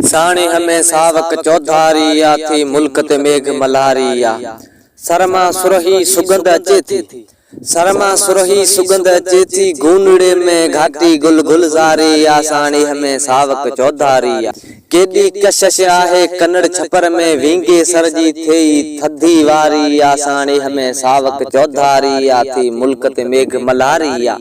साणी हमें सावक चौधारिया थी मुल्क ते मेघ मल्हारिया। शर्मा सुरही सुगंध अचे थी, शर्मा सुरही सुगंध अचे थी, गूंडड़े में घाटी गुल गुलजारिया। साणी हमें सावक चौधारिया। केडी कशिश आहे कन्नड़ छपर में विंगे सरजी थी थधी वारिया। साणी हमें सावक चौधारिया थी मुल्क ते मेघ मल्हारिया।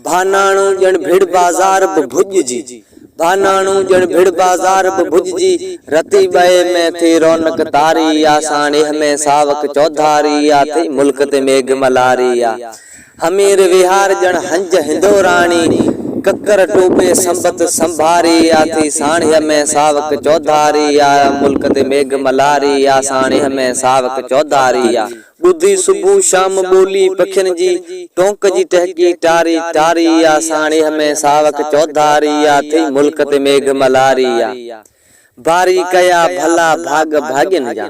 भानाणु जण भिड़ बाजार भुज जी, भानाणु जण भिड़ बाजार भुज जी, रती बए में थी रौनक तारिया। साणी हमें सावक चौधारिया थी मुल्क ते मेघ मल्हारिया। हमीर विहार जण हंज हिंदोराणी, कक्कर टोपे संबत संभारिया थी। साणी हमें सावक चौधारिया मुल्क ते मेघ मल्हारिया। साणी हमें सावक चौधारिया। बुद्धि सुबह शाम बोली पखिन जी, टोंक जी टहकी टारी टारिया। साणी हमें सावक चौधारिया थी मुल्क ते मेघ मल्हारिया। बारी कया भला भाग भागिन जा,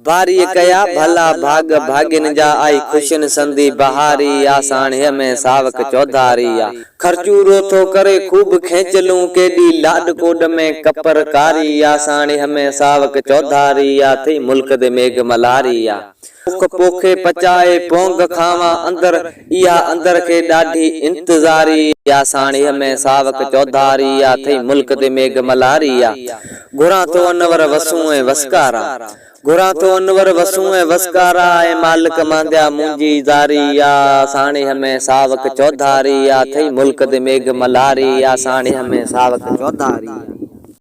बारी कया भला भाग भागिन जा, आई खुशिन संधी बहारिया। साणी हमें सावक चौधारिया। खर्चू रोथो करे खूब खेचलूं, केडी लाड कोड में कपर कारिया। साणी हमें सावक चौधारिया थी मुल्क दे मेघ मल्हारिया। पोखे पचाए पोंग खावा अंदर, इहा अंदर के डाढी इंतजारिया। साणी हमें सावक चौधारिया थी मुल्क दे मेघ मल्हारिया। घुरा तो अनवर वसूं ऐं वसकारा, घुरा तो अनवर वसूं ऐं वसकारा, ऐं मालिक मांदिया मुंजी जारिया। साणी हमें सावक चौधारिया थी मुल्क दे मेघ मल्हारिया। साणी हमें सावक चौधारिया।